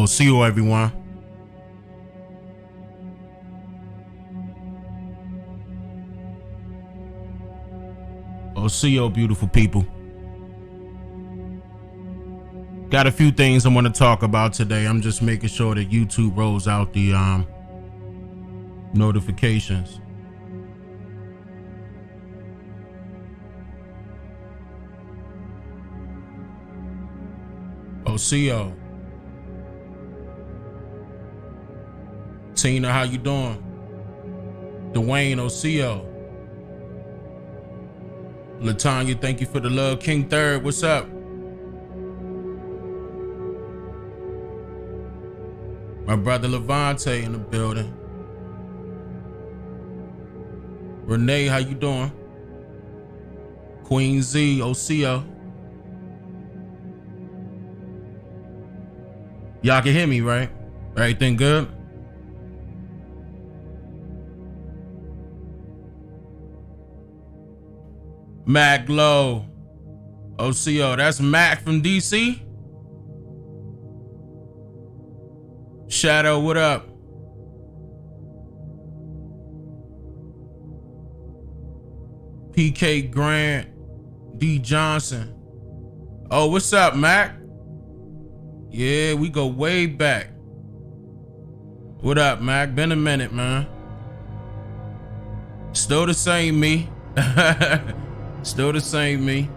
see you, everyone. See you, beautiful people. Got a few things I want to talk about today. I'm just making sure that YouTube rolls out the notifications. See you. Tina, how you doing? Dwayne, Oseo. Latanya, thank you for the love. King Third, what's up? My brother Levante in the building. Renee, how you doing? Queen Z, Oseo. Y'all can hear me, right? Everything good? Mac Low. OCO, that's Mac from DC. Shadow, what up? PK Grant, D Johnson. Oh, what's up, Mac? Yeah, we go way back. What up, Mac? Been a minute, man. Still the same me. Still the same me.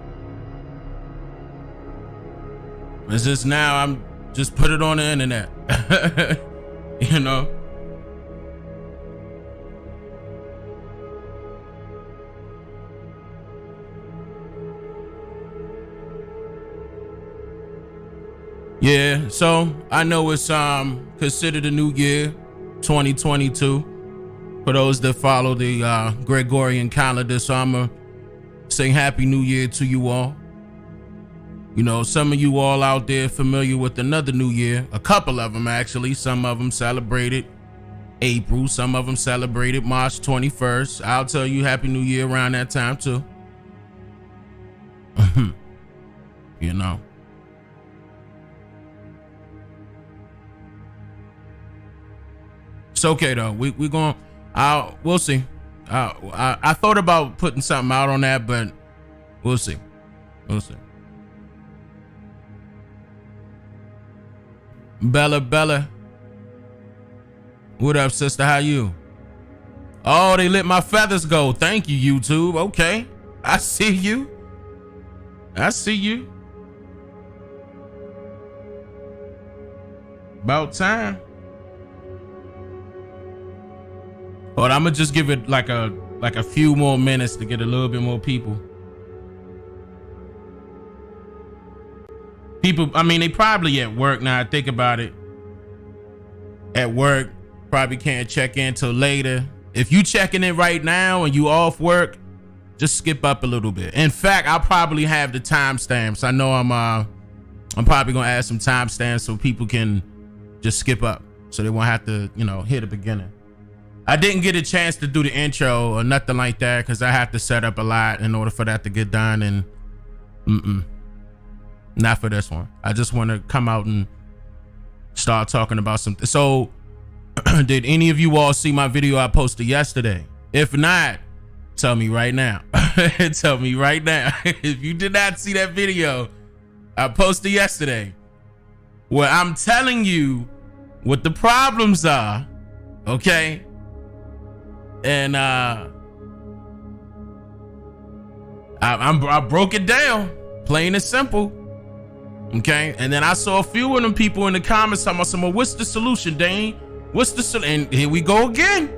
It's just now I'm just put it on the internet. You know? Yeah, so I know it's considered a new year, 2022. For those that follow the Gregorian calendar, so I'ma say Happy New Year to you all. You know, some of you all out there familiar with another new year, a couple of them actually. Some of them celebrated April, some of them celebrated March 21st. I'll tell you Happy New Year around that time too. You know. It's okay though. We'll see. I thought about putting something out on that, but we'll see. We'll see. Bella. What up, sister? How you? Oh, they let my feathers go. Thank you, YouTube. Okay. I see you. About time. But I'm gonna just give it like a few more minutes to get a little bit more people. I mean, they probably at work now. I think about it. At work, probably can't check in till later. If you checking in right now and you off work, just skip up a little bit. In fact, I'll probably have the timestamps. I know I'm probably gonna add some timestamps so people can just skip up, so they won't have to, hit the beginning. I didn't get a chance to do the intro or nothing like that because I have to set up a lot in order for that to get done, and not for this one. I just want to come out and start talking about something. So, did any of you all see my video I posted yesterday? If not, tell me right now. Tell me right now. If you did not see that video I posted yesterday, where I'm telling you what the problems are, okay? And I broke it down, plain and simple. Okay, and then I saw a few of them people in the comments talking about, well, what's the solution, Dane? What's the solution? And here we go again.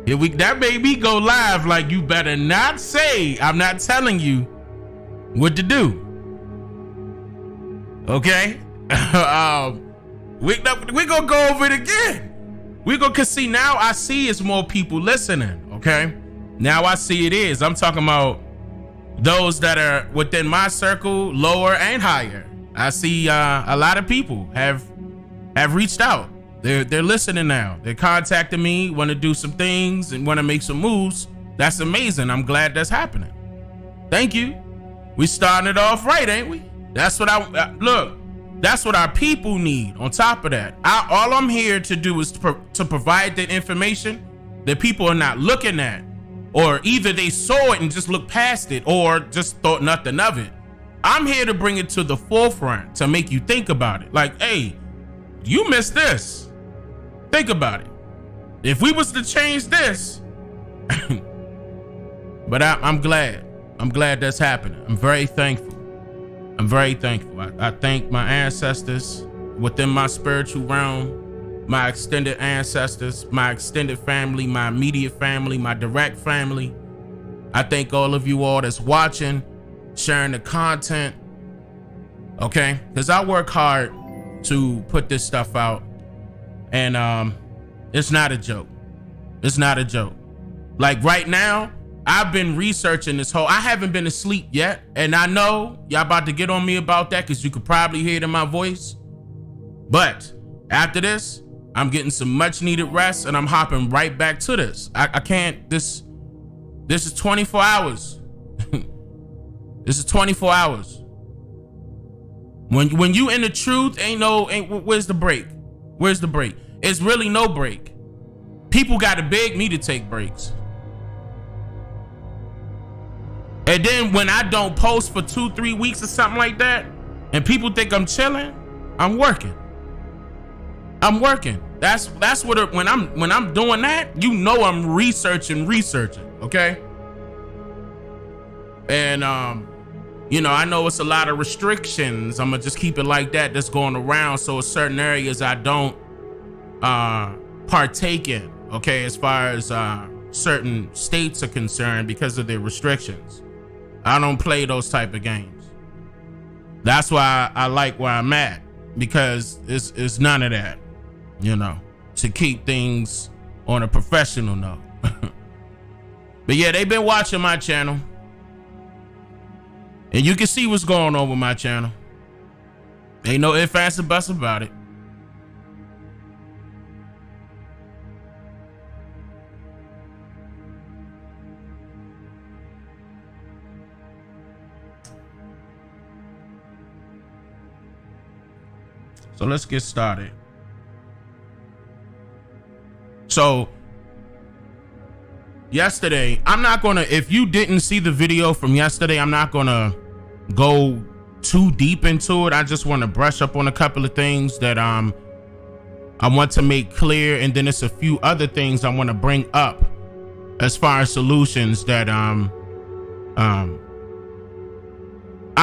That made me go live. Like, you better not say I'm not telling you what to do. Okay, we gonna go over it again. Cause see, now I see it's more people listening. Okay, now I see it is. I'm talking about those that are within my circle, lower and higher. I see a lot of people have reached out. They're listening now. They're contacting me, want to do some things and want to make some moves. That's amazing. I'm glad that's happening. Thank you. We starting it off right, ain't we? That's what look. That's what our people need. On top of that, all I'm here to do is to provide that information that people are not looking at, or either they saw it and just looked past it, or just thought nothing of it. I'm here to bring it to the forefront to make you think about it. Like, hey, you missed this. Think about it. If we was to change this, but I'm glad. I'm glad that's happening. I'm very thankful. I'm very thankful. I thank my ancestors within my spiritual realm, my extended ancestors, my extended family, my immediate family, my direct family. I thank all of you all that's watching, sharing the content, okay? Because I work hard to put this stuff out, and it's not a joke. It's not a joke. Like right now, I've been researching this whole, I haven't been asleep yet, and I know y'all about to get on me about that because you could probably hear it in my voice. But after this, I'm getting some much needed rest, and I'm hopping right back to this. I can't, this is 24 hours. This is 24 hours. When you in the truth, where's the break? Where's the break? It's really no break. People gotta beg me to take breaks. And then when I don't post for 2-3 weeks or something like that, and people think I'm chilling, I'm working. I'm working. That's what when I'm doing that, you know I'm researching, okay? And I know it's a lot of restrictions. I'm gonna just keep it like that that's going around. So certain areas I don't partake in, okay, as far as certain states are concerned because of their restrictions. I don't play those type of games. That's why I like where I'm at, because it's none of that, to keep things on a professional note. But yeah, they've been watching my channel, and you can see what's going on with my channel. Ain't no ifs, ands, or buts about it. So let's get started. So yesterday, if you didn't see the video from yesterday, I'm not gonna go too deep into it. I just want to brush up on a couple of things that I want to make clear, and then it's a few other things I want to bring up as far as solutions that I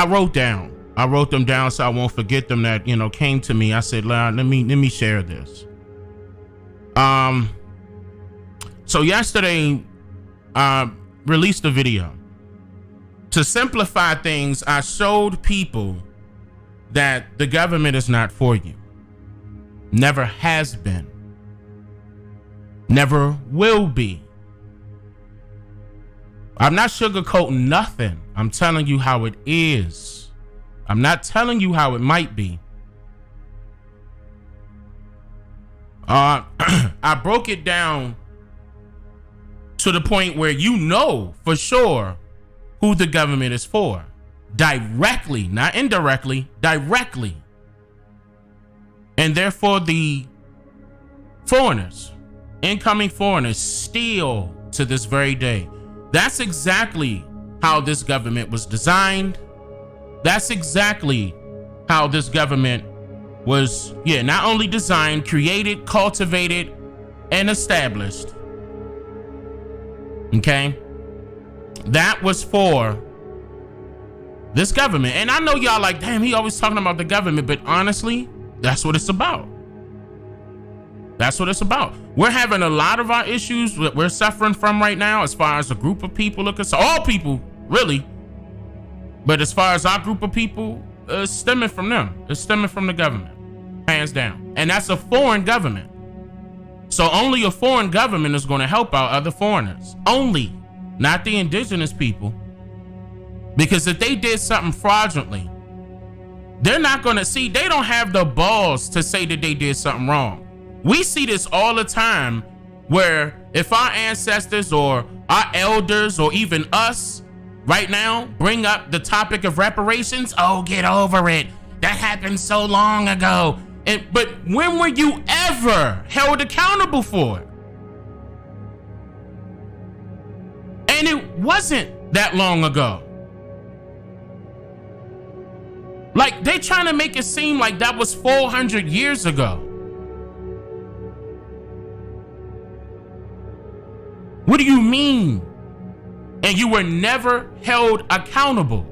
wrote down. I wrote them down so I won't forget them, that came to me. I said, let me share this. So yesterday, released a video. To simplify things, I showed people that the government is not for you. Never has been. Never will be. I'm not sugarcoating nothing. I'm telling you how it is. I'm not telling you how it might be. I broke it down to the point where for sure who the government is for. Directly, not indirectly, directly. And therefore the foreigners, incoming foreigners, still to this very day. That's exactly how this government was designed. That's exactly how this government was, not only designed, created, cultivated, and established. Okay? That was for this government. And I know y'all like, damn, he always talking about the government, but honestly, that's what it's about. That's what it's about. We're having a lot of our issues that we're suffering from right now, as far as a group of people are concerned, all people, really. But as far as our group of people, it's stemming from them. It's stemming from the government, hands down. And that's a foreign government. So only a foreign government is going to help out other foreigners. Only, not the indigenous people. Because if they did something fraudulently, they're not going to see, they don't have the balls to say that they did something wrong. We see this all the time, where if our ancestors or our elders or even us right now bring up the topic of reparations, oh, get over it. that happened so long ago. But when were you ever held accountable for it? And it wasn't that long ago. Like, they trying to make it seem like that was 400 years ago. What do you mean? And you were never held accountable.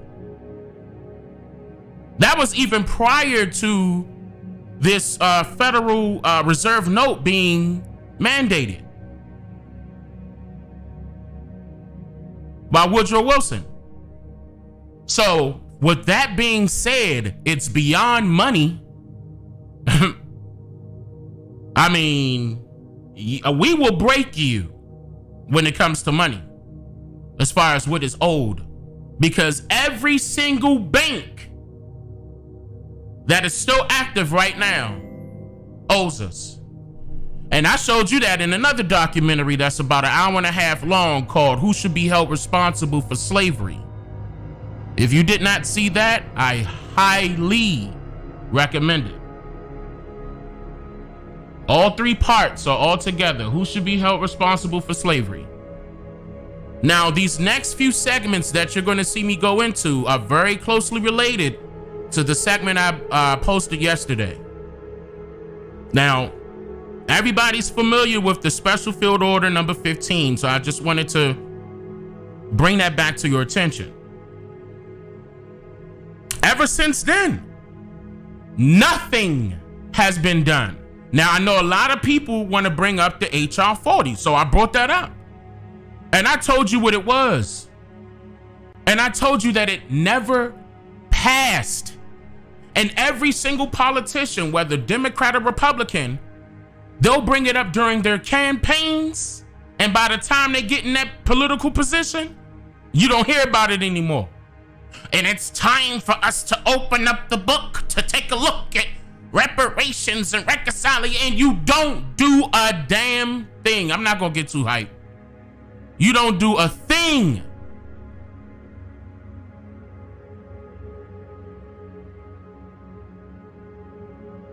That was even prior to this Federal Reserve note being mandated by Woodrow Wilson. So, with that being said, it's beyond money. I mean, we will break you when it comes to money, as far as what is owed, because every single bank that is still active right now owes us. And I showed you that in another documentary that's about an hour and a half long called Who Should Be Held Responsible for Slavery? If you did not see that, I highly recommend it. All three parts are all together. Who should be held responsible for slavery? Now, these next few segments that you're going to see me go into are very closely related to the segment I posted yesterday. Now, everybody's familiar with the Special Field Order number 15, so I just wanted to bring that back to your attention. Ever since then, nothing has been done. Now, I know a lot of people want to bring up the HR 40, so I brought that up. And I told you what it was. And I told you that it never passed. And every single politician, whether Democrat or Republican, they'll bring it up during their campaigns. And by the time they get in that political position, you don't hear about it anymore. And it's time for us to open up the book to take a look at reparations and reconciliation. And you don't do a damn thing. I'm not going to get too hyped. You don't do a thing.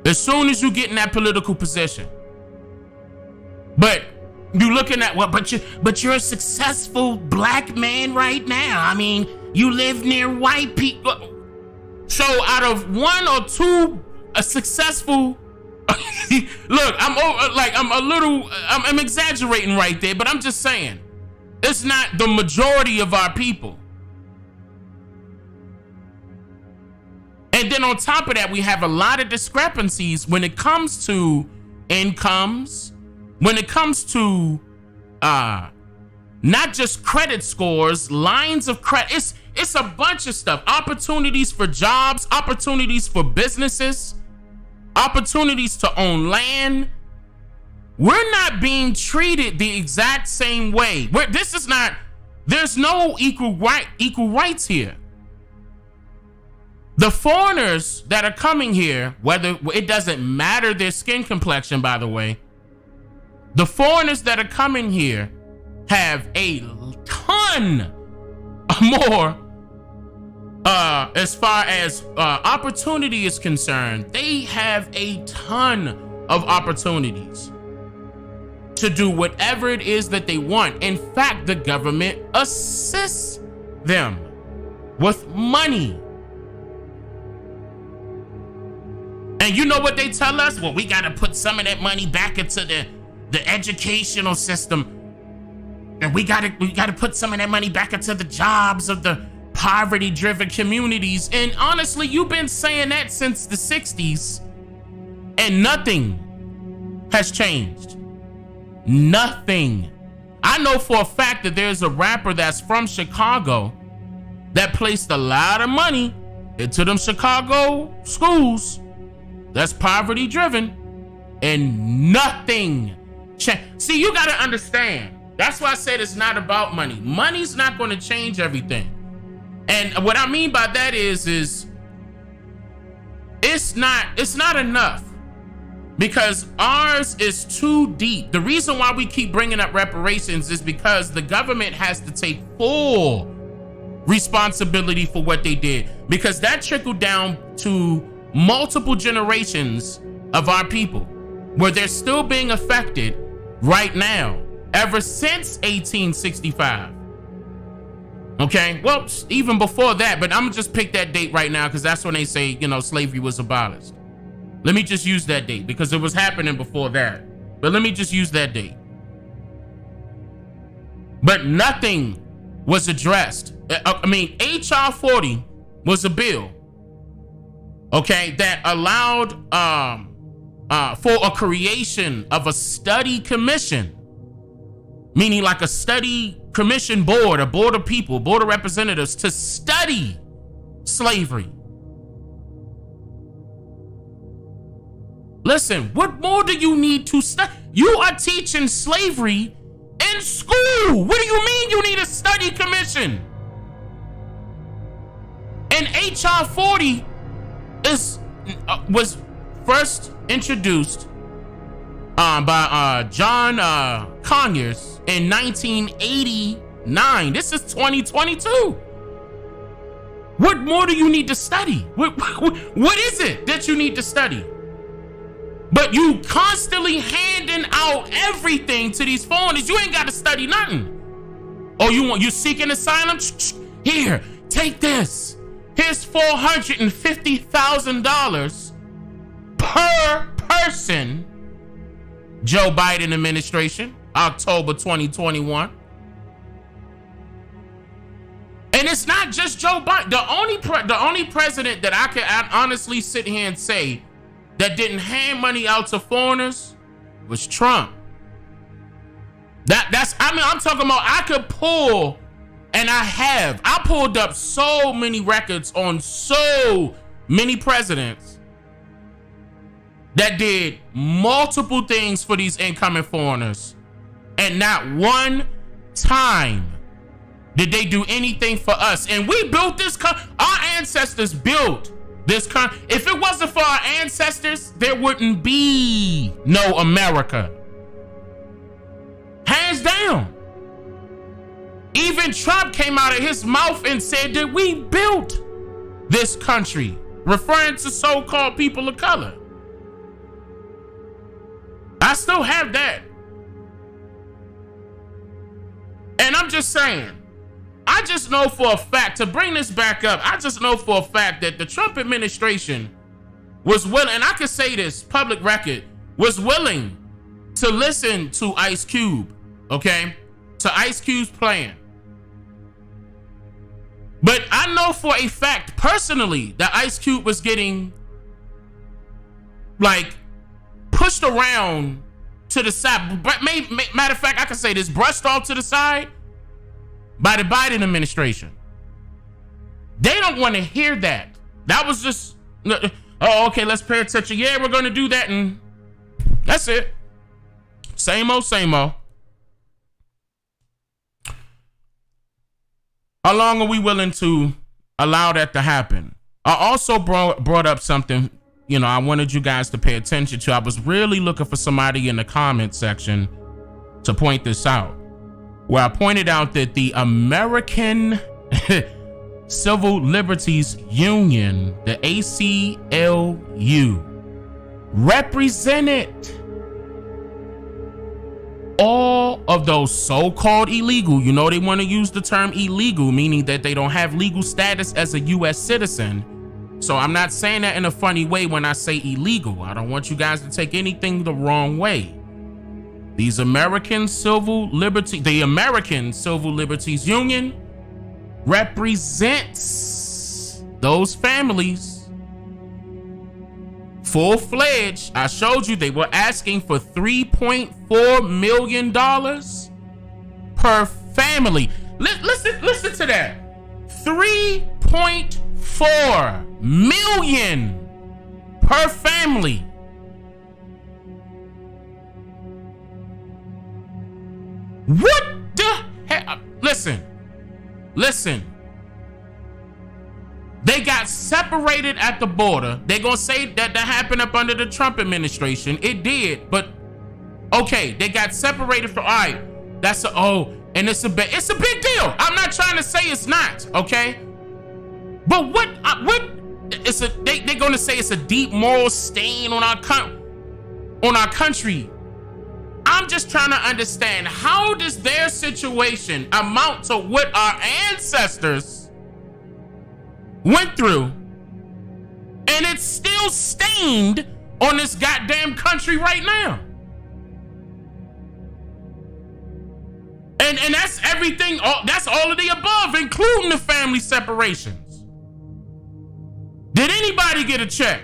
As soon as you get in that political position. But you looking at, well, but you're a successful black man right now. I mean, you live near white people. So out of one or two successful, look, I'm exaggerating right there, but I'm just saying, it's not the majority of our people. And then on top of that, we have a lot of discrepancies when it comes to incomes, when it comes to not just credit scores, lines of credit. It's a bunch of stuff. Opportunities for jobs, opportunities for businesses, opportunities to own land. We're not being treated the exact same way. There's no equal rights here. The foreigners that are coming here, whether it doesn't matter their skin complexion, by the way, the foreigners that are coming here have a ton more as far as opportunity is concerned. They have a ton of opportunities to do whatever it is that they want. In fact, the government assists them with money. And you know what they tell us? Well, we got to put some of that money back into the educational system. And we got to put some of that money back into the jobs of the poverty-driven communities. And honestly, you've been saying that since the 60s, and nothing has changed. Nothing. I know for a fact that there's a rapper that's from Chicago that placed a lot of money into them Chicago schools that's poverty-driven, and nothing changed. See, you got to understand. That's why I said it's not about money. Money's not going to change everything. And what I mean by that is it's not enough, because ours is too deep. The reason why we keep bringing up reparations is because the government has to take full responsibility for what they did, because that trickled down to multiple generations of our people, where they're still being affected right now, ever since 1865. Okay, well, even before that, but I'm gonna just pick that date right now because that's when they say, slavery was abolished. Let me just use that date because it was happening before that. But let me just use that date. But nothing was addressed. H.R. 40 was a bill, okay, that allowed for a creation of a study commission, meaning like a study commission board, a board of people, board of representatives to study slavery. Listen, what more do you need to study? You are teaching slavery in school. What do you mean you need a study commission? And H.R. 40 was first introduced by John Conyers in 1989. This is 2022. What more do you need to study? What is it that you need to study? But you constantly handing out everything to these foreigners. You ain't got to study nothing. Oh, you seeking asylum? Here, take this. Here's $450,000 per person. Joe Biden administration, October 2021. And it's not just Joe Biden. The only president that I can honestly sit here and say that didn't hand money out to foreigners was Trump. I'm talking about, I could pull, and I pulled up so many records on so many presidents that did multiple things for these incoming foreigners, and not one time did they do anything for us. And we built this our ancestors built this if it wasn't for our ancestors, there wouldn't be no America. Hands down. Even Trump came out of his mouth and said that we built this country, referring to so-called people of color. I still have that. And I'm just saying, I just know for a fact, to bring this back up, I just know for a fact that the Trump administration was willing, and I can say this, public record, was willing to listen to Ice Cube, okay? To Ice Cube's plan. But I know for a fact, personally, that Ice Cube was getting, pushed around to the side. Matter of fact, I can say this, brushed off to the side by the Biden administration. They don't want to hear that. That was just, oh, okay, let's pay attention. Yeah, we're going to do that, and that's it. Same old, same old. How long are we willing to allow that to happen? I also brought up something, I wanted you guys to pay attention to. I was really looking for somebody in the comment section to point this out, where I pointed out that the American Civil Liberties Union, the ACLU, represented all of those so-called illegal, they want to use the term illegal, meaning that they don't have legal status as a U.S. citizen. So I'm not saying that in a funny way when I say illegal. I don't want you guys to take anything the wrong way. The American Civil Liberties Union represents those families full-fledged. I showed you they were asking for $3.4 million per family. Listen to that. $3.4 million per family. What the hell? Listen. They got separated at the border. They gonna say that happened up under the Trump administration. It did, but okay, they got separated for, all right, and it's a big deal. I'm not trying to say it's not, okay? But what they're gonna say it's a deep moral stain on our country. I'm just trying to understand, how does their situation amount to what our ancestors went through, and it's still stained on this goddamn country right now? And that's everything, that's all of the above, including the family separations. Did anybody get a check?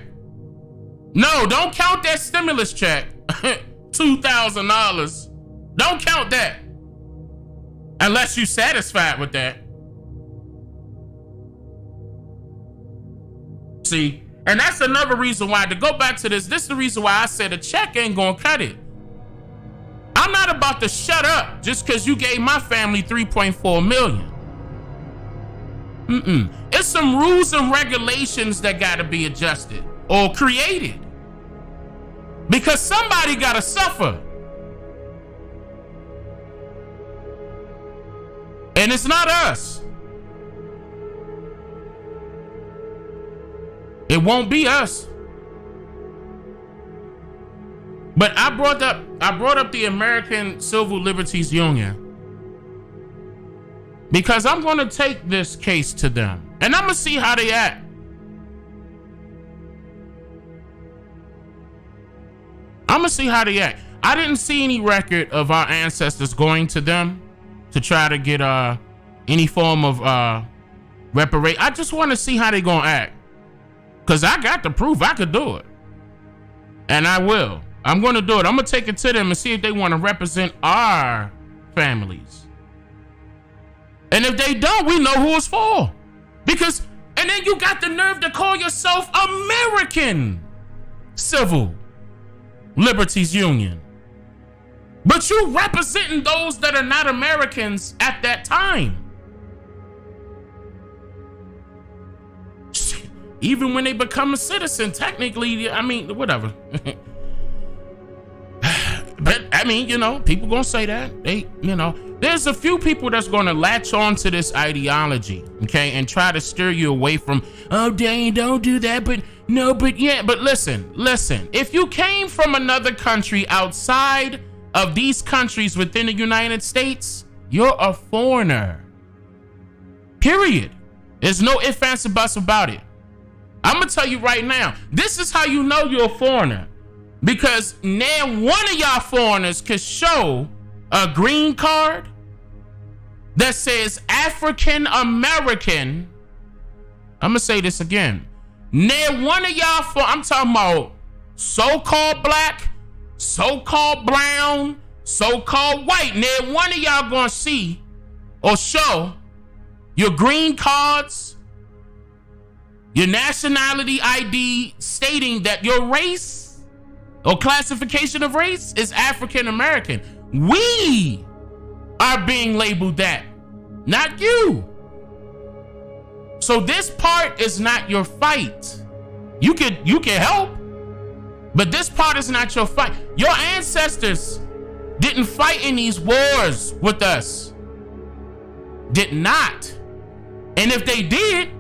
No, don't count that stimulus check. $2,000. Don't count that. Unless you're satisfied with that. See, and that's another reason why, to go back to this is the reason why I said a check ain't gonna cut it. I'm not about to shut up just because you gave my family $3.4 million. It's some rules and regulations that gotta be adjusted or created. Because somebody gotta suffer. And it's not us. It won't be us. But I brought up the American Civil Liberties Union because I'm going to take this case to them and I'm going to see how they act. I'm going to see how they act. I didn't see any record of our ancestors going to them to try to get any form of reparation. I just want to see how they going to act, because I got the proof. I could do it. And I will. I'm going to do it. I'm going to take it to them and see if they want to represent our families. And if they don't, we know who it's for. Because, and then you got the nerve to call yourself American Civil Liberties Union. But you representing those that are not Americans at that time. Even when they become a citizen, technically, I mean, whatever. But I mean, you know, people gonna say that. They, you know, there's a few people that's gonna latch on to this ideology, okay, and try to steer you away from, oh, Dane, don't do that, but no, but yeah, but listen. If you came from another country outside of these countries within the United States, you're a foreigner. Period. There's no ifs, ands, or buts about it. I'm gonna tell you right now, this is how you know you're a foreigner. Because now one of y'all foreigners could show a green card that says African American. I'm gonna say this again. Now one of y'all, I'm talking about so-called black, so-called brown, so-called white. Now one of y'all gonna see or show your green cards, your nationality ID stating that your race or classification of race is African American. We are being labeled that, not you. So this part is not your fight. You can help, but this part is not your fight. Your ancestors didn't fight in these wars with us. Did not. And if they did,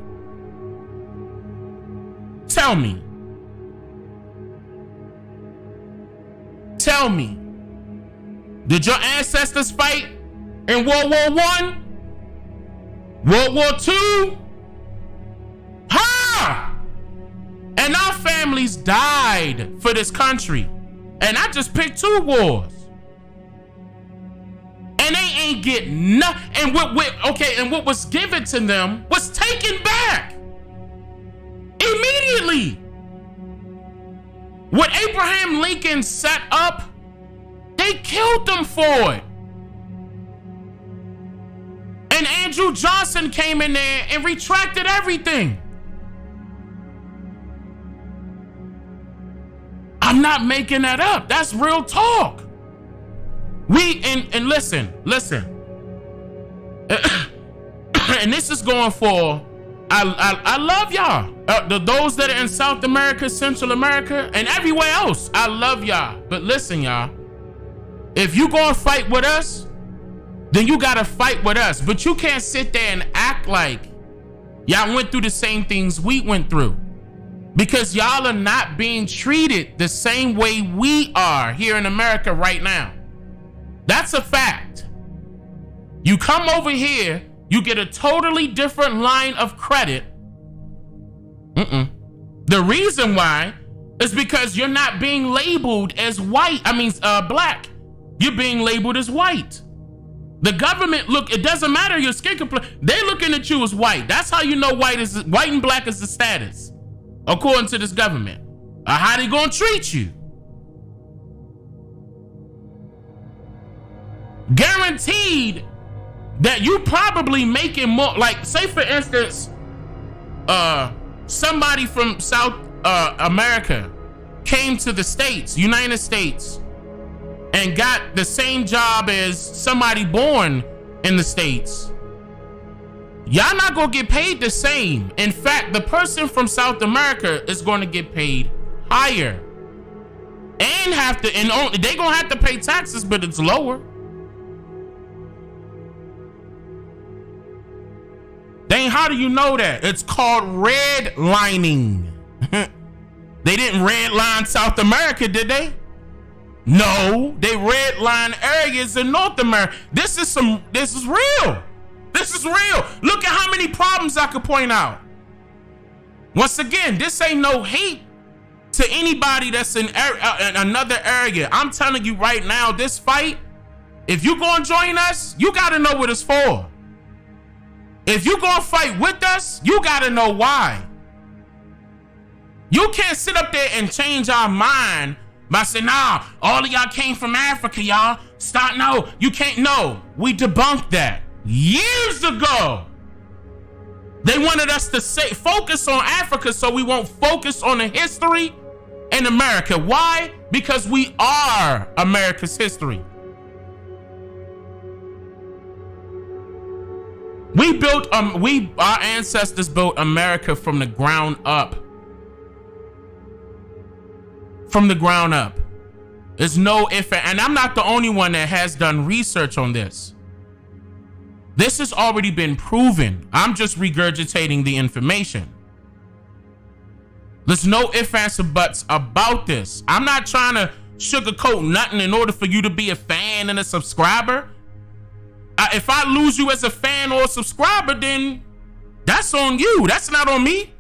tell me. Tell me, did your ancestors fight in World War I? World War II? Ha! And our families died for this country. And I just picked 2 wars. And they ain't getting nothing. And what was given to them was taken back immediately. What Abraham Lincoln set up, they killed them for it. And Andrew Johnson came in there and retracted everything. I'm not making that up. That's real talk. And listen. And this is going for, I love y'all. Those that are in South America, Central America, and everywhere else, I love y'all. But listen, y'all, if you gonna fight with us, then you gotta fight with us. But you can't sit there and act like y'all went through the same things we went through. Because y'all are not being treated the same way we are here in America right now. That's a fact. You come over here, you get a totally different line of credit. The reason why is because you're not being labeled as white. Black. You're being labeled as white. The government, it doesn't matter your skin complexion. They're looking at you as white. That's how you know white and black is the status, according to this government. How they gonna treat you? Guaranteed that you probably making more. Like, say for instance, somebody from South America came to the States, United States, and got the same job as somebody born in the States. Y'all not gonna get paid the same. In fact, the person from South America is gonna get paid higher, and they gonna have to pay taxes, but it's lower. Dang, how do you know that? It's called redlining. They didn't redline South America, did they? No, they redline areas in North America. This is real. This is real. Look at how many problems I could point out. Once again, this ain't no hate to anybody that's in another area. I'm telling you right now, this fight, if you gonna join us, you gotta know what it's for. If you gonna fight with us, you gotta know why. You can't sit up there and change our mind by saying, nah, all of y'all came from Africa, y'all. Stop, no, you can't, no. We debunked that years ago. They wanted us to focus on Africa so we won't focus on the history in America. Why? Because we are America's history. Our ancestors built America from the ground up. From the ground up. There's no if, and I'm not the only one that has done research on this. This has already been proven. I'm just regurgitating the information. There's no ifs, ands, or buts about this. I'm not trying to sugarcoat nothing in order for you to be a fan and a subscriber. If I lose you as a fan or a subscriber, then that's on you. That's not on me.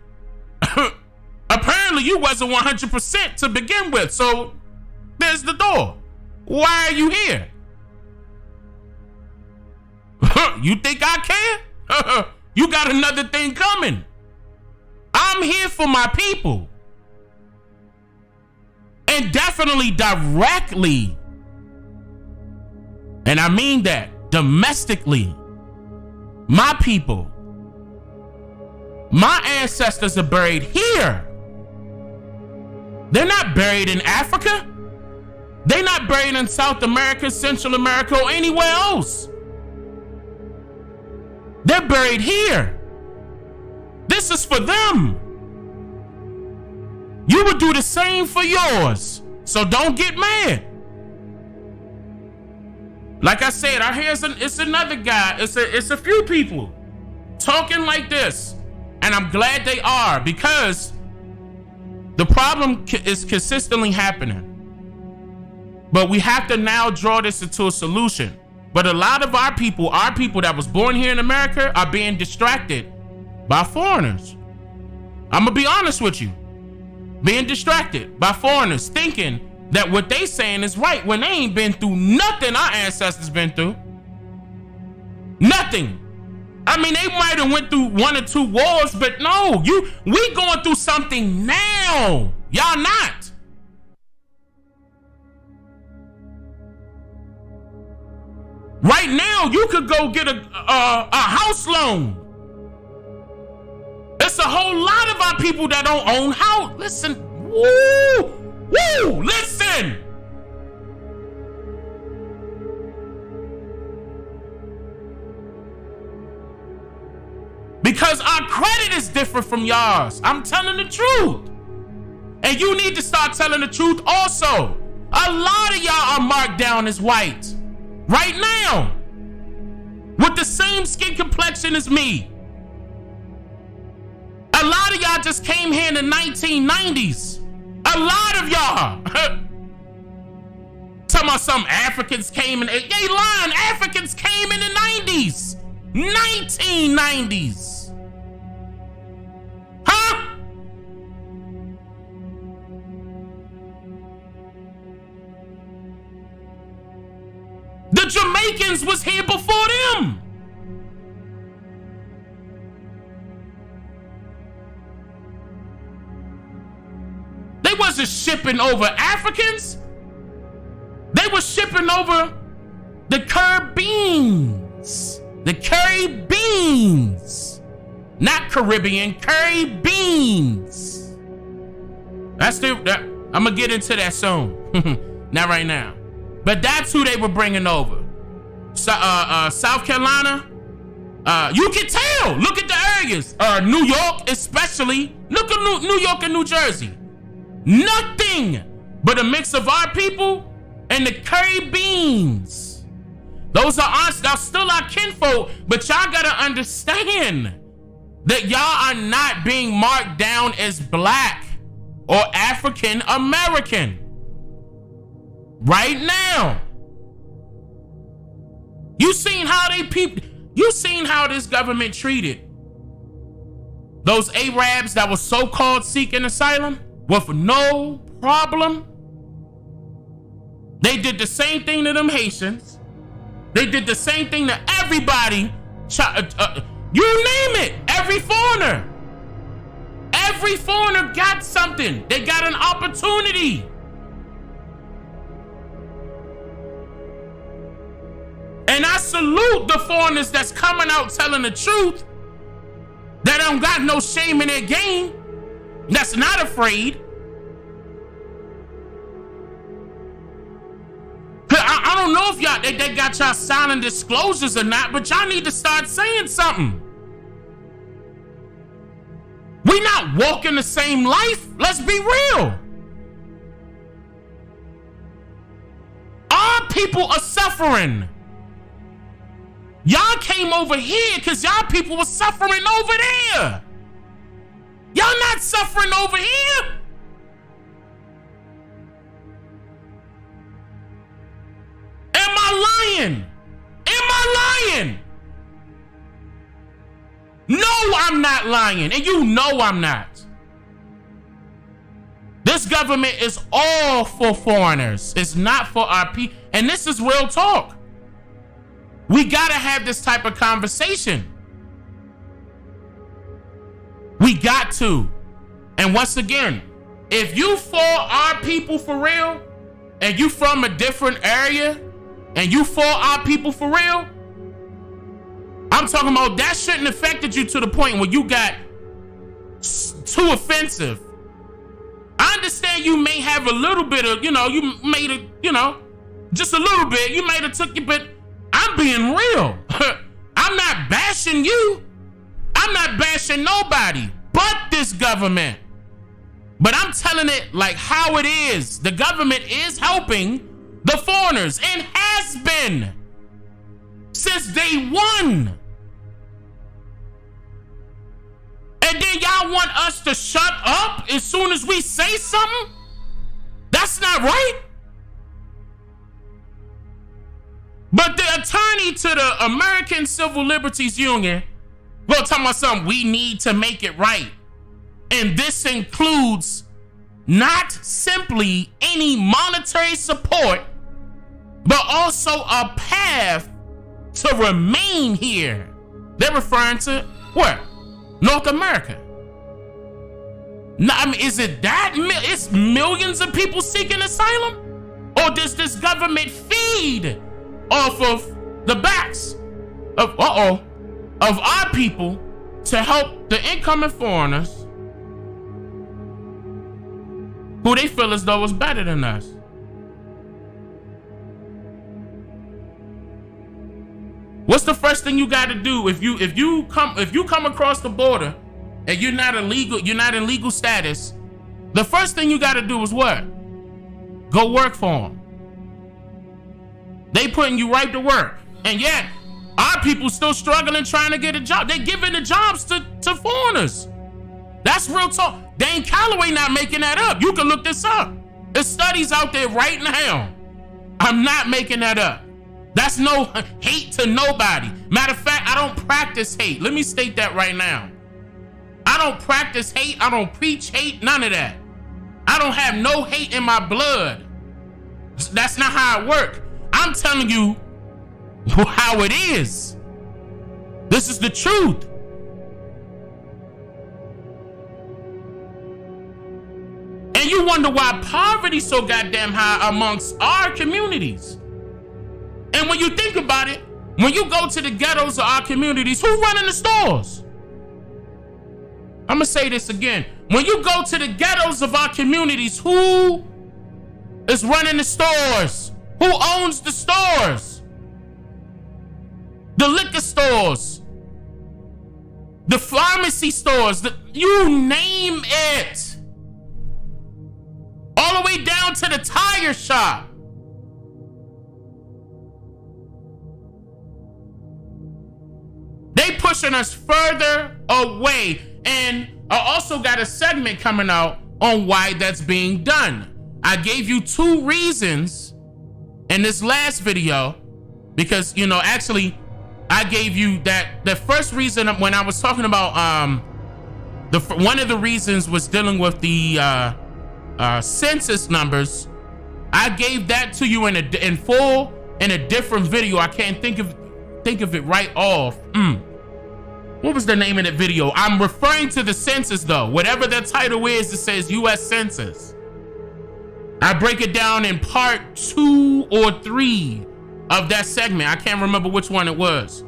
Apparently you wasn't 100% to begin with, so there's the door. Why are you here? You think I care? You got another thing coming. I'm here for my people. And definitely directly, and I mean that, domestically, my people, my ancestors are buried here. They're not buried in Africa. They're not buried in South America, Central America, or anywhere else. They're buried here. This is for them. You would do the same for yours. So don't get mad. Like I said, it's another guy. It's a few people talking like this. And I'm glad they are, because the problem is consistently happening. But we have to now draw this into a solution. But a lot of our people that was born here in America, are being distracted by foreigners. I'm gonna be honest with you. Being distracted by foreigners, thinking that what they saying is right when they ain't been through nothing our ancestors been through. Nothing. I mean, they might have went through 1 or 2 wars, but no, we going through something now. Y'all not. Right now, you could go get a house loan. There's a whole lot of our people that don't own house. Listen, listen. Because our credit is different from y'all's. I'm telling the truth. And you need to start telling the truth also. A lot of y'all are marked down as white. Right now. With the same skin complexion as me. A A lot of y'all just came here in the 1990s. A lot of y'all. Talking about some Africans came in. They lying. Africans came in the 90s. 1990s. Huh? The Jamaicans was here before them. They wasn't shipping over Africans. They were shipping over the Caribbeans. The Caribbeans. Not Caribbean, Caribbeans. I'm gonna get into that soon. Not right now. But that's who they were bringing over. South Carolina. You can tell. Look at the areas. New York, especially. Look at New York and New Jersey. Nothing but a mix of our people and the Caribbeans. Those are still our kinfolk, but y'all gotta understand that y'all are not being marked down as black or African American right now. You seen how this government treated those Arabs that were so-called seeking asylum with no problem. They did the same thing to them Haitians. They did the same thing to everybody. You name it. Every foreigner. Every foreigner got something. They got an opportunity. And I salute the foreigners that's coming out telling the truth, that don't got no shame in their game, that's not afraid. I don't know if they got y'all signing disclosures or not, but y'all need to start saying something. We not walking the same life. Let's be real. Our people are suffering. Y'all came over here because y'all people were suffering over there. Y'all not suffering over here. Am I lying? Am I lying? No, I'm not lying, and you know I'm not. This government is all for foreigners. It's not for our people, and this is real talk. We gotta have this type of conversation. We got to. And once again, if you for our people for real, and you from a different area, and you for our people for real, I'm talking about that shouldn't affected you to the point where you got too offensive. I understand you may have a little bit of, you made it, just a little bit. You might have took it, but I'm being real. I'm not bashing you. I'm not bashing nobody but this government. But I'm telling it like how it is. The government is helping the foreigners and has been since day one. And then y'all want us to shut up as soon as we say something? That's not right. But the attorney to the American Civil Liberties Union will tell me something. We need to make it right. And this includes not simply any monetary support, but also a path to remain here. They're referring to what? North America. Now, I mean, is it that? It's millions of people seeking asylum? Or does this government feed off of the backs of our people to help the incoming foreigners who they feel as though is better than us? What's the first thing you got to do if you come across the border and you're not in legal status? The first thing you got to do is what? Go work for them. They putting you right to work, and yet our people still struggling trying to get a job. They giving the jobs to foreigners. That's real talk. Dane Calloway not making that up. You can look this up. There's studies out there right now. I'm not making that up. That's no hate to nobody. Matter of fact, I don't practice hate. Let me state that right now. I don't practice hate. I don't preach hate. None of that. I don't have no hate in my blood. That's not how it works. I'm telling you how it is. This is the truth. And you wonder why poverty's so goddamn high amongst our communities. And when you think about it, when you go to the ghettos of our communities, who's running the stores? I'm gonna say this again. When you go to the ghettos of our communities, who is running the stores? Who owns the stores? The liquor stores, the pharmacy stores, you name it. All the way down to the tire shop. They pushing us further away. And I also got a segment coming out on why that's being done. I gave you 2 reasons in this last video because, you know, actually I gave you that the first reason when I was talking about one of the reasons was dealing with the census numbers. I gave that to you in full in a different video. I can't think of it right off. What was the name of that video? I'm referring to the census though. Whatever that title is, it says U.S. Census. I break it down in part 2 or 3 of that segment. I can't remember which one it was.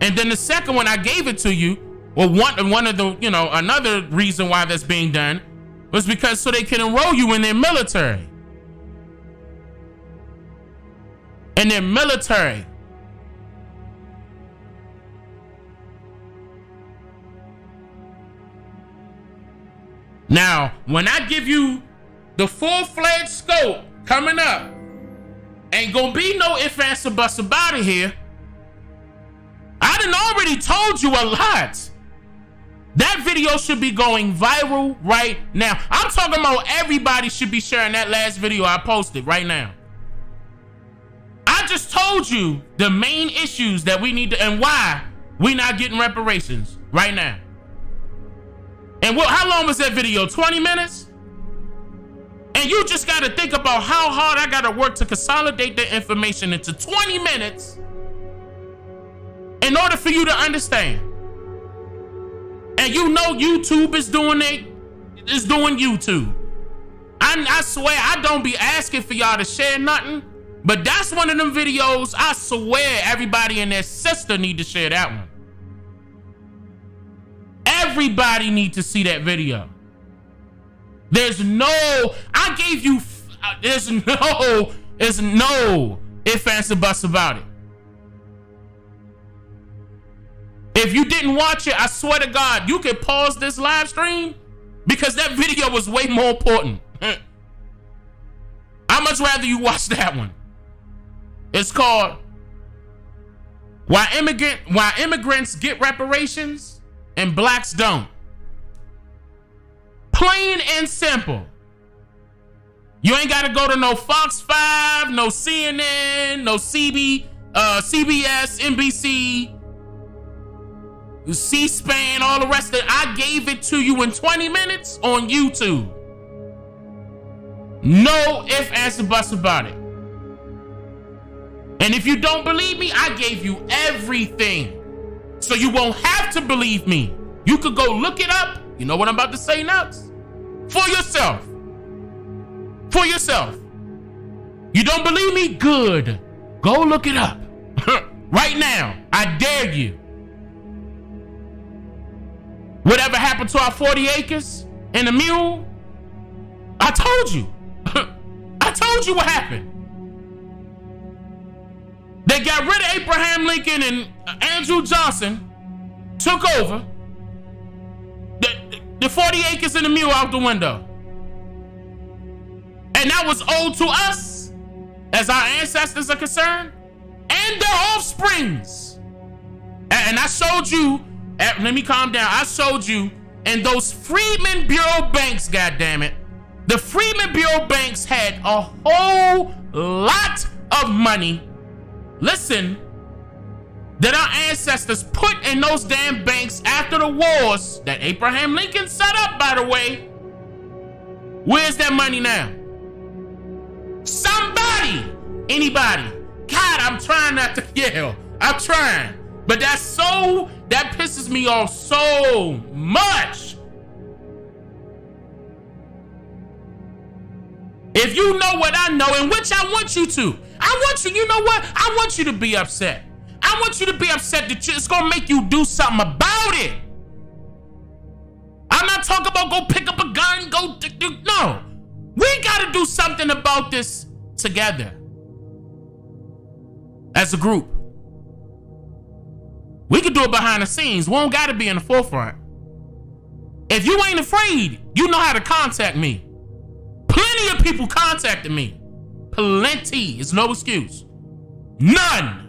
And then the second one, I gave it to you. Well, one of the, you know, another reason why that's being done was because so they can enroll you in their military. In their military. Now, when I give you the full-fledged scope coming up, ain't gonna be no ifs, ands, or buts about it here. I done already told you a lot. That video should be going viral right now. I'm talking about everybody should be sharing that last video I posted right now. I just told you the main issues that we need to, and why we not getting reparations right now. And how long was that video? 20 minutes? And you just got to think about how hard I got to work to consolidate the information into 20 minutes in order for you to understand. And you know YouTube is doing YouTube. I swear I don't be asking for y'all to share nothing, but that's one of them videos I swear everybody and their sister need to share that one. Everybody need to see that video. There's no ifs, ands, or buts about it. If you didn't watch it, I swear to God, you could pause this live stream because that video was way more important. I'd much rather you watch that one. It's called Why Immigrants Get Reparations and Blacks Don't. Plain and simple. You ain't got to go to no Fox 5, no CNN, no CBS, NBC, C-SPAN, all the rest of it. I gave it to you in 20 minutes on YouTube. No ifs, ands, or buts about it. And if you don't believe me, I gave you everything. So you won't have to believe me. You could go look it up. You know what I'm about to say next? For yourself. For yourself. You don't believe me? Good. Go look it up. Right now. I dare you. Whatever happened to our 40 acres and the mule? I told you. I told you what happened. They got rid of Abraham Lincoln and Andrew Johnson took over. The 40 acres and the mule out the window. And that was owed to us, as our ancestors are concerned, and their offsprings. And I showed you, let me calm down. I showed you And those Freedmen Bureau banks, goddammit, the Freedmen Bureau banks had a whole lot of money, listen, that our ancestors put in those damn banks after the wars that Abraham Lincoln set up, by the way. Where's that money now? Somebody, anybody. God, I'm trying not to yell. I'm trying. But that pisses me off so much. If you know what I know, and which I want you to, you know what? I want you to be upset. I want you to be upset that it's gonna make you do something about it. I'm not talking about go pick up a gun, no. We gotta do something about this together. As a group. We can do it behind the scenes. We don't gotta be in the forefront. If you ain't afraid, you know how to contact me. Plenty of people contacted me. Plenty. It's no excuse. None.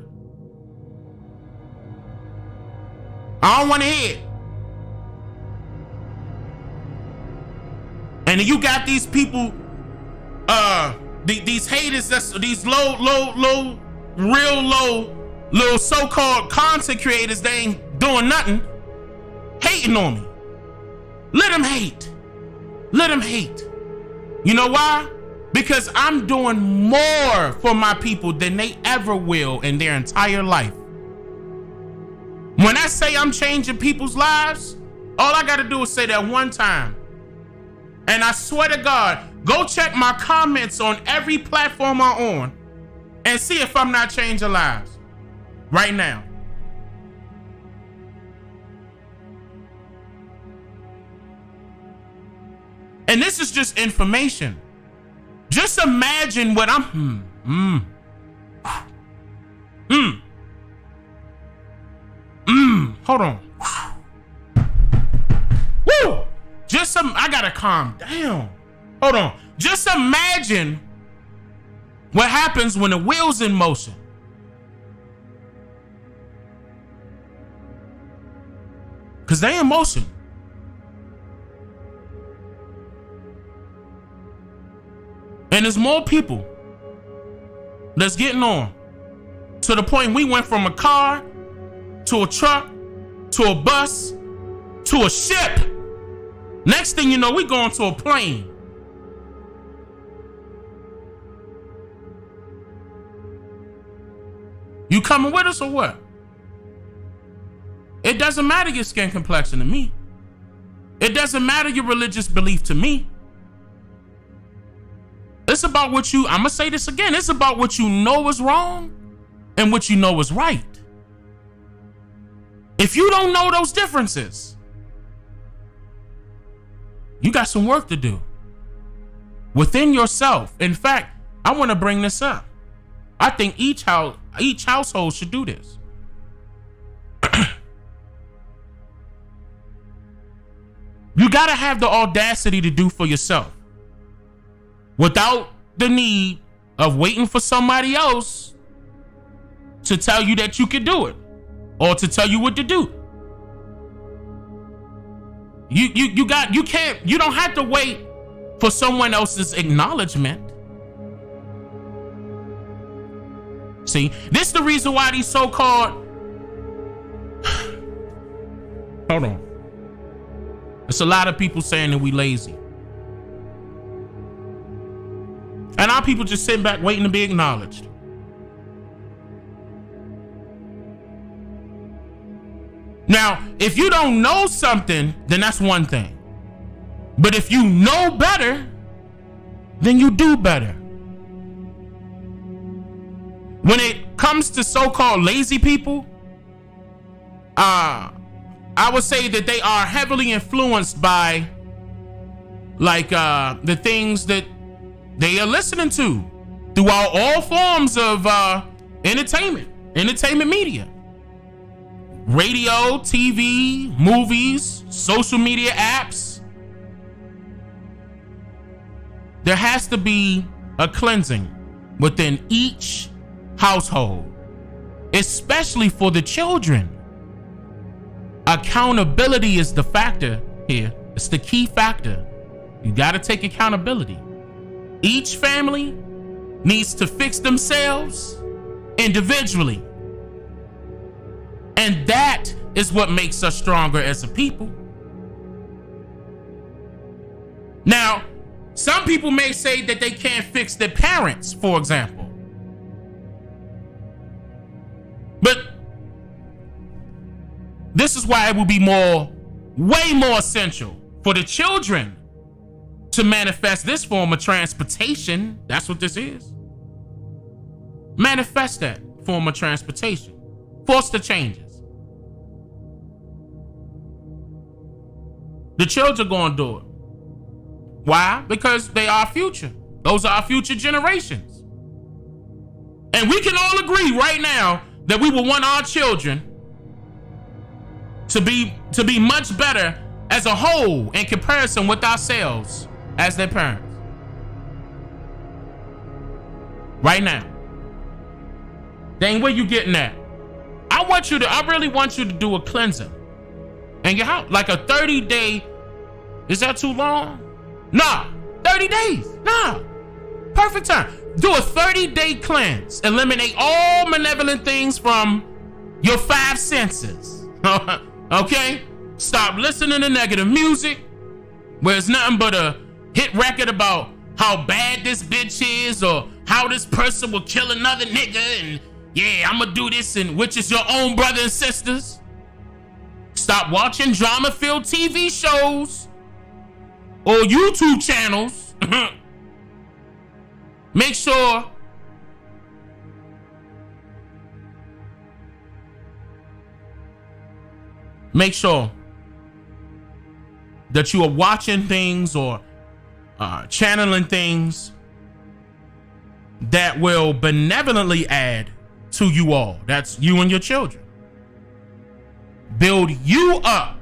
I don't want to hear it. And then you got these people, these haters, these low, little so-called content creators, they ain't doing nothing, hating on me. Let them hate. Let them hate. You know why? Because I'm doing more for my people than they ever will in their entire life. When I say I'm changing people's lives, all I gotta do is say that one time. And I swear to God, go check my comments on every platform I'm on and see if I'm not changing lives right now. And this is just information. Just imagine what I'm hold on. Woo! I gotta calm down. Hold on. Just imagine what happens when the wheel's in motion. Because they in motion. And there's more people that's getting on. To the point we went from a car to a truck to a bus to a ship. Next thing you know, we going to a plane. You coming with us or what? It doesn't matter your skin complexion to me. It doesn't matter your religious belief to me. It's about what I'm gonna say this again. It's about what you know is wrong and what you know is right. If you don't know those differences, you got some work to do within yourself. In fact, I want to bring this up. I think each household should do this. You got to have the audacity to do for yourself without the need of waiting for somebody else to tell you that you can do it or to tell you what to do. You don't have to wait for someone else's acknowledgement. See, this is the reason why these so-called hold on. It's a lot of people saying that we lazy. And our people just sitting back waiting to be acknowledged. Now, if you don't know something, then that's one thing. But if you know better, then you do better. When it comes to so-called lazy people, I would say that they are heavily influenced by the things that they are listening to throughout all forms of entertainment media. Radio, TV, movies, social media apps. There has to be a cleansing within each household, especially for the children. Accountability is the factor here. It's the key factor. You got to take accountability. Each family needs to fix themselves individually. And that is what makes us stronger as a people. Now, some people may say that they can't fix their parents, for example. But this is why it will be way more essential for the children to manifest this form of transportation. That's what this is. Manifest that form of transportation. Force the changes. The children are going to do it. Why? Because they are our future. Those are our future generations. And we can all agree right now that we will want our children to be much better as a whole in comparison with ourselves as their parents. Right now. Dane, where you getting at? I really want you to do a cleansing. And your house, like a 30-day, is that too long? Nah, 30 days. Nah, perfect time. Do a 30-day cleanse. Eliminate all malevolent things from your 5 senses. Okay? Stop listening to negative music where it's nothing but a hit record about how bad this bitch is or how this person will kill another nigga and yeah, I'm gonna do this, and which is your own brother and sisters. Stop watching drama-filled TV shows or YouTube channels. Make sure that you are watching things or channeling things that will benevolently add to you all. That's you and your children. Build you up.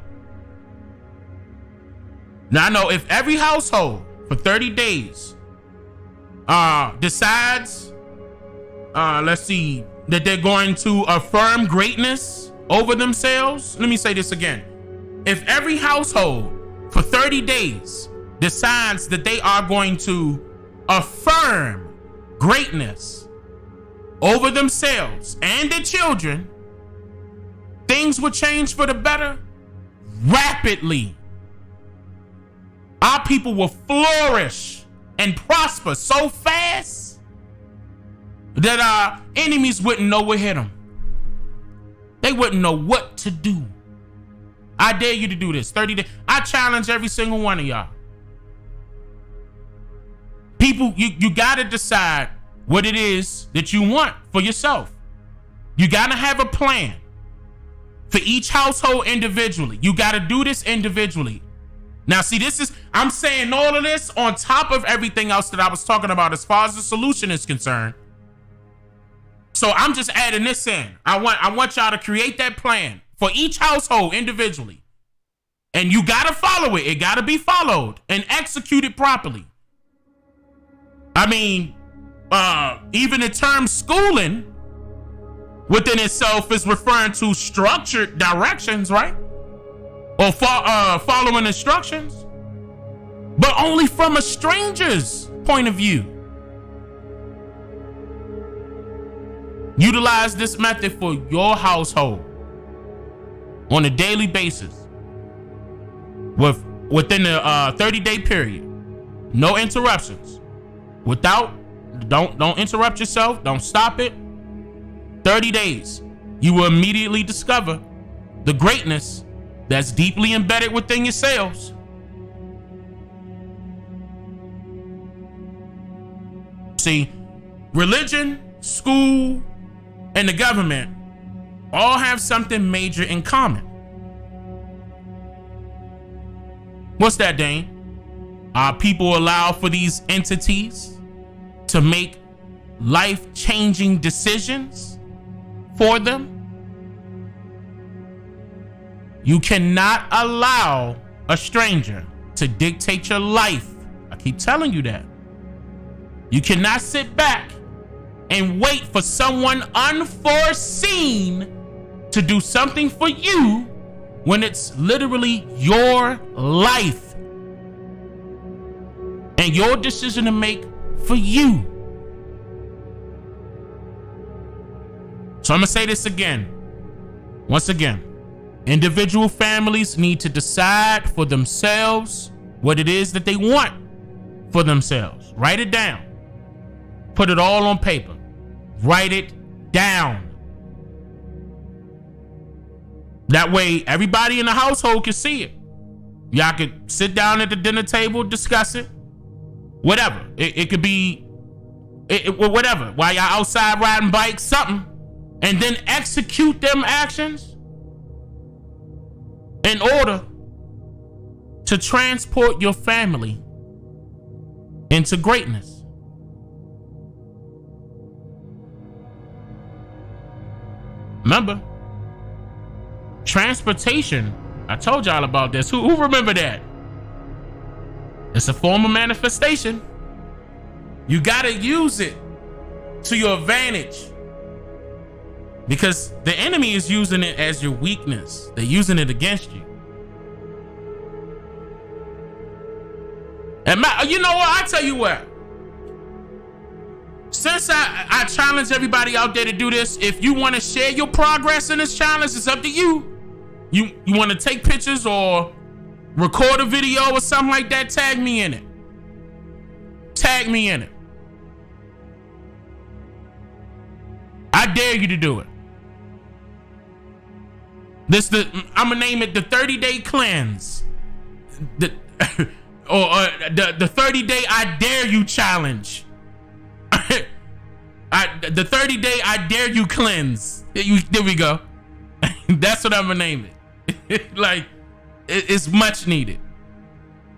Now I know if every household for 30 days decides let's see, that they're going to affirm greatness over themselves. Let me say this again. If every household for 30 days decides that they are going to affirm greatness over themselves and their children, things will change for the better rapidly. Our people will flourish and prosper so fast that our enemies wouldn't know what hit them. They wouldn't know what to do. I dare you to do this. 30 days. I challenge every single one of y'all. People, you got to decide what it is that you want for yourself. You got to have a plan for each household individually. You got to do this individually. Now, see, I'm saying all of this on top of everything else that I was talking about as far as the solution is concerned. So I'm just adding this in. I want y'all to create that plan for each household individually. And you got to follow it. It got to be followed and executed properly. I mean, even the term schooling within itself is referring to structured directions, right? Or following instructions, but only from a stranger's point of view. Utilize this method for your household on a daily basis within the 30-day period. No interruptions. Don't interrupt yourself. Don't stop it. 30 days. You will immediately discover the greatness that's deeply embedded within yourselves. See, religion, school, and the government all have something major in common. What's that, Dane? People allow for these entities to make life-changing decisions for them. You cannot allow a stranger to dictate your life. I keep telling you that. You cannot sit back and wait for someone unforeseen to do something for you when it's literally your life and your decision to make for you. So I'm gonna say this again. Once again, individual families need to decide for themselves what it is that they want for themselves. Write it down. Put it all on paper. Write it down. That way, everybody in the household can see it. Y'all could sit down at the dinner table, discuss it. Whatever. It could be whatever. While y'all outside riding bikes, something. And then execute them actions in order to transport your family into greatness. Remember, transportation, I told y'all about this. Who remember that? It's a form of manifestation. You gotta use it to your advantage, because the enemy is using it as your weakness. They're using it against you. And you know what? I tell you what. Since I challenge everybody out there to do this, if you want to share your progress in this challenge, it's up to you. You want to take pictures or record a video or something like that, tag me in it. Tag me in it. I dare you to do it. I'm gonna name it the 30-day cleanse. The 30-day I dare you challenge. The 30-day I dare you cleanse. There we go. That's what I'm gonna name it. Like, it's much needed.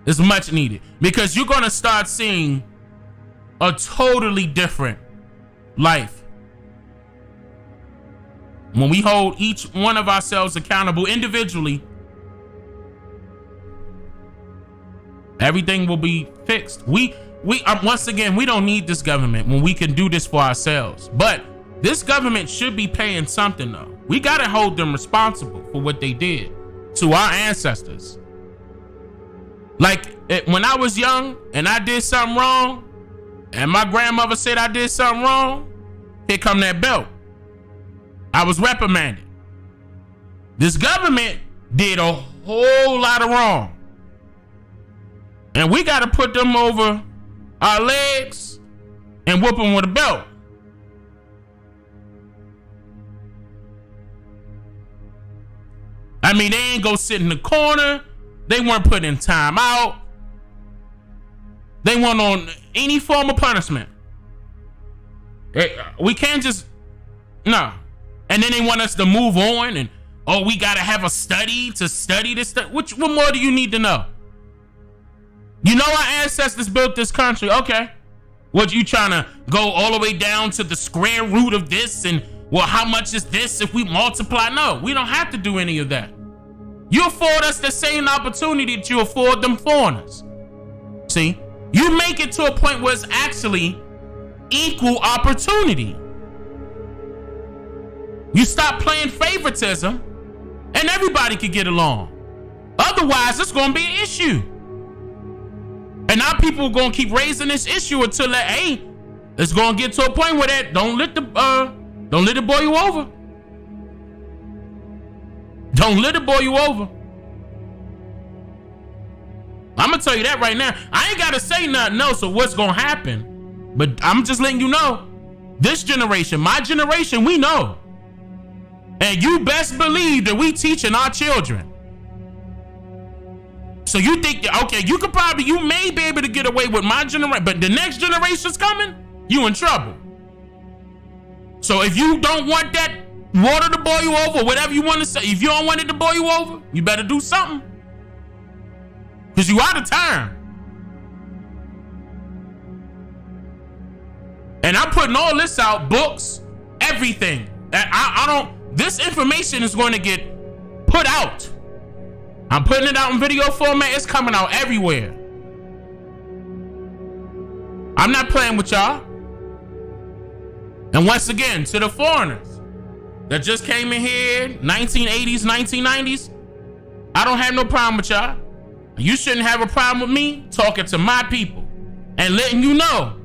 It's much needed, because you're gonna start seeing a totally different life when we hold each one of ourselves accountable individually. Everything will be fixed. We once again, we don't need this government when we can do this for ourselves. But this government should be paying something though. We gotta hold them responsible for what they did to our ancestors. Like when I was young and I did something wrong, and my grandmother said I did something wrong, here come that belt. I was reprimanded. This government did a whole lot of wrong, and we got to put them over our legs and whoop them with a belt. I mean, they ain't go sit in the corner. They weren't put in time out. They weren't on any form of punishment. We can't just, no. And then they want us to move on and, oh, we got to have a study to study this stuff. What more do you need to know? You know our ancestors built this country. Okay. What, you trying to go all the way down to the square root of this and, well, how much is this if we multiply? No, we don't have to do any of that. You afford us the same opportunity that you afford them foreigners. See, you make it to a point where it's actually equal opportunity. You stop playing favoritism and everybody could get along. Otherwise, it's going to be an issue. And now people are going to keep raising this issue until that, hey, it's going to get to a point where that don't let it boil you over. Don't let it boil you over. I'm going to tell you that right now. I ain't got to say nothing else of what's going to happen. But I'm just letting you know, this generation, my generation, we know. And you best believe that we teaching our children. So you think, okay, you may be able to get away with my generation, but the next generation's coming, you in trouble. So if you don't want that water to boil you over, whatever you want to say, if you don't want it to boil you over, you better do something. Because you out of time. And I'm putting all this out, books, everything. This information is going to get put out. I'm putting it out in video format. It's coming out everywhere. I'm not playing with y'all. And once again, to the foreigners that just came in here, 1980s, 1990s, I don't have no problem with y'all. You shouldn't have a problem with me talking to my people and letting you know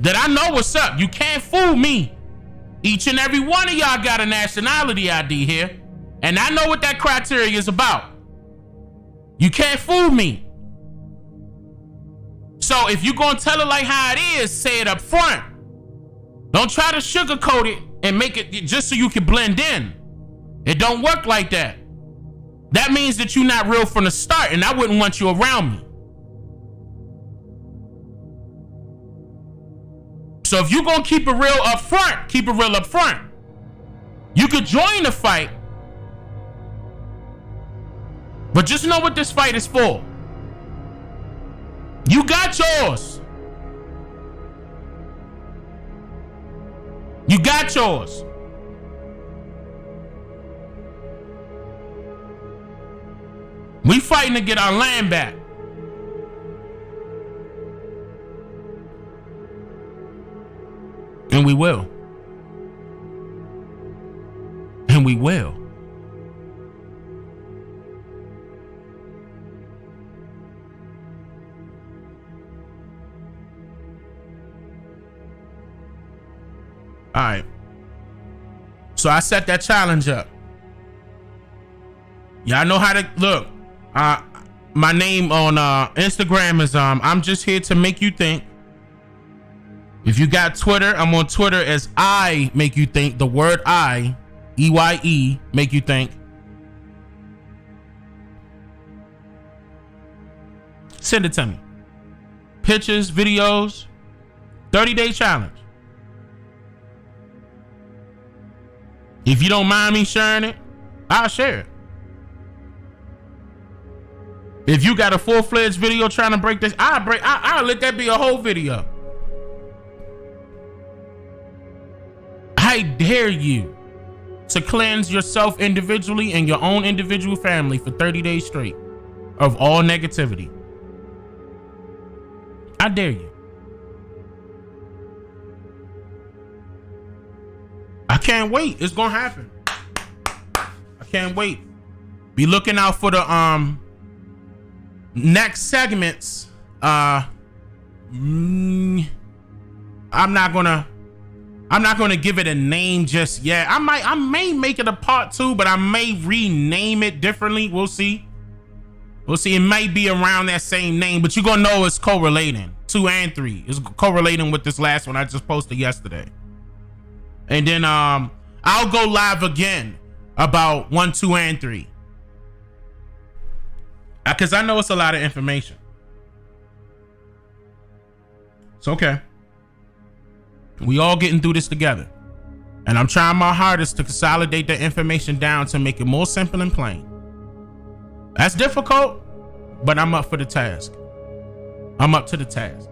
that I know what's up. You can't fool me. Each and every one of y'all got a nationality ID here, and I know what that criteria is about. You can't fool me. So if you're gonna tell it like how it is, say it up front. Don't try to sugarcoat it and make it just so you can blend in. It don't work like that. That means that you're not real from the start, and I wouldn't want you around me. So if you're gonna keep it real up front, keep it real up front. You could join the fight, but just know what this fight is for. You got yours. You got yours. We fighting to get our land back. And we will. And we will. All right. So I set that challenge up. Y'all know how to look. My name on Instagram is I'm just here to make you think. If you got Twitter, I'm on Twitter as I make you think. The word I, EYE, make you think. Send it to me. Pictures, videos, 30-day challenge. If you don't mind me sharing it, I'll share it. If you got a full-fledged video trying to break this, I'll let that be a whole video. I dare you to cleanse yourself individually and your own individual family for 30 days straight of all negativity. I dare you. I can't wait. It's gonna happen. I can't wait. Be looking out for the next segments. I'm not gonna give it a name just yet. I may make it a part 2, but I may rename it differently. We'll see. It might be around that same name, but you're gonna know it's correlating. 2 and 3 is correlating with this last one I just posted yesterday. And then I'll go live again about 1, 2, and 3. Because I know it's a lot of information. It's okay. We all getting through this together. And I'm trying my hardest to consolidate the information down to make it more simple and plain. That's difficult, but I'm up for the task. I'm up to the task.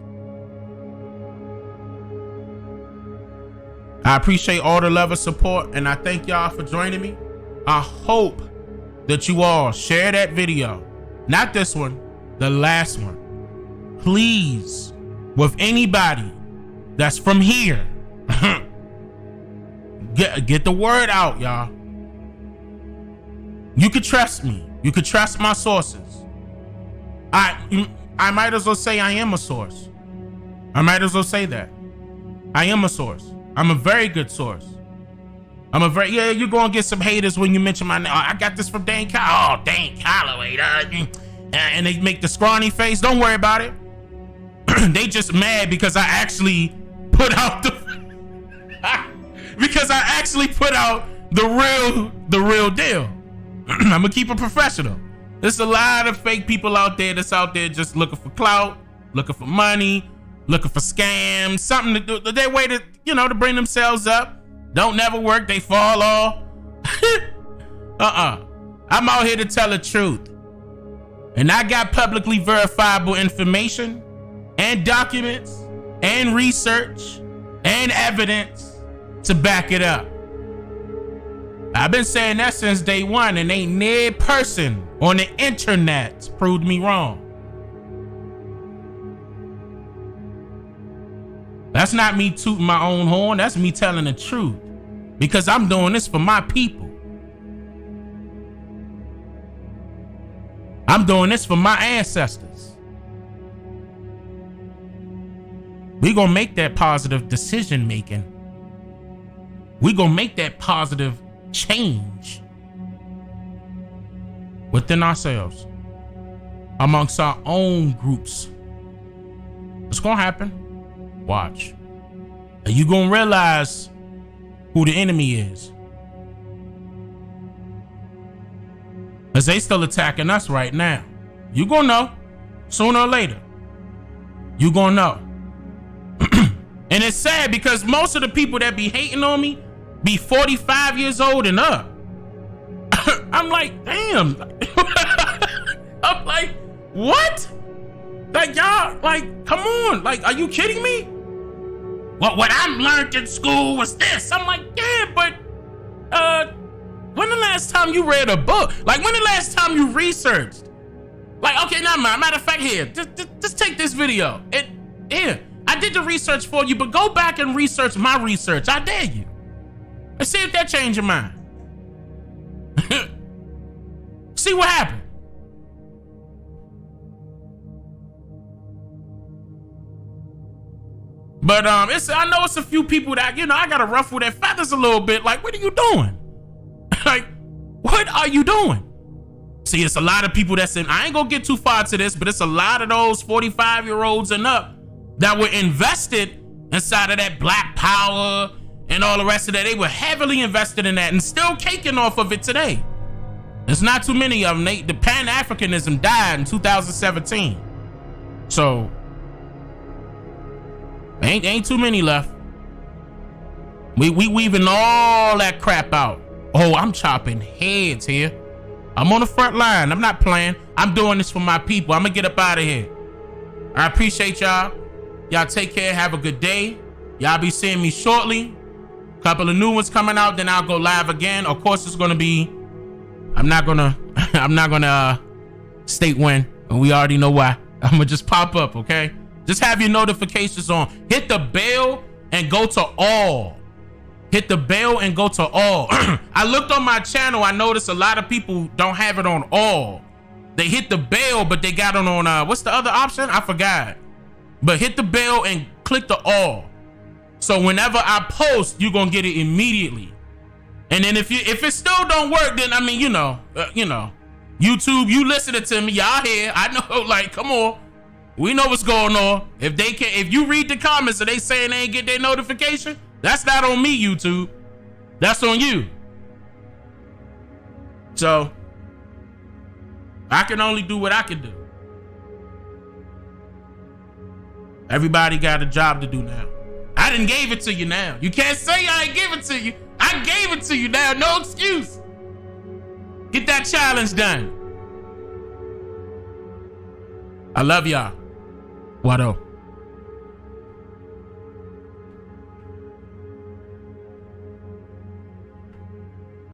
I appreciate all the love and support, and I thank y'all for joining me. I hope that you all share that video. Not this one, the last one. Please, with anybody that's from here. Get the word out, y'all. You could trust me. You could trust my sources. I might as well say I am a source. I might as well say that. I am a source. I'm a very good source. You're gonna get some haters when you mention my name. I got this from Dane Calloway. Oh, Dane Calloway. And they make the scrawny face. Don't worry about it. They just mad because I actually put out the real deal. I'm gonna keep it professional. There's a lot of fake people out there that's out there just looking for clout, looking for money, looking for scams, something to do. Their way to, to bring themselves up. Don't never work, they fall off. I'm out here to tell the truth. And I got publicly verifiable information and documents and research and evidence to back it up. I've been saying that since day one, and ain't no person on the internet proved me wrong. That's not me tooting my own horn. That's me telling the truth, because I'm doing this for my people. I'm doing this for my ancestors. We gonna make that positive decision making. We gonna make that positive change within ourselves, amongst our own groups. It's gonna happen. Watch. And you gonna realize who the enemy is. As they still attacking us right now. You gonna know sooner or later. You gonna know. And it's sad because most of the people that be hating on me be 45 years old and up. I'm like, damn. I'm like, what? Like, y'all, like, come on. Like, are you kidding me? Well, what I learned in school was this. I'm like, yeah, but when the last time you read a book? Like, when the last time you researched? Like, okay, now, matter of fact, here, just take this video. Here, I did the research for you, but go back and research my research. I dare you. And see if that changed your mind. See what happened. But I know it's a few people that, you know, I gotta ruffle their feathers a little bit. Like, what are you doing? Like, what are you doing? See, it's a lot of people that's in, I ain't gonna get too far to this, but it's a lot of those 45-year-olds and up that were invested inside of that Black Power and all the rest of that. They were heavily invested in that and still caking off of it today. There's not too many of them. The Pan-Africanism died in 2017. So, ain't too many left. We weaving all that crap out. Oh, I'm chopping heads here. I'm on the front line. I'm not playing. I'm doing this for my people. I'm gonna get up out of here. I appreciate y'all. Y'all take care. Have a good day. Y'all be seeing me shortly. Couple of new ones coming out. Then I'll go live again. Of course, it's gonna be. I'm not gonna state when. And we already know why. I'm gonna just pop up. Okay. Just have your notifications on. Hit the bell and go to all. Hit the bell and go to all. I looked on my channel. I noticed a lot of people don't have it on all. They hit the bell, but they got it on, what's the other option? I forgot. But hit the bell and click the all. So whenever I post, you're going to get it immediately. And then if it still don't work, then, I mean, you know, YouTube, you listening to me, y'all here. I know, like, come on. We know what's going on. If you read the comments and they saying they ain't get their notification, that's not on me, YouTube. That's on you. So, I can only do what I can do. Everybody got a job to do now. I didn't gave it to you now. You can't say I ain't give it to you. I gave it to you now. No excuse. Get that challenge done. I love y'all. What up?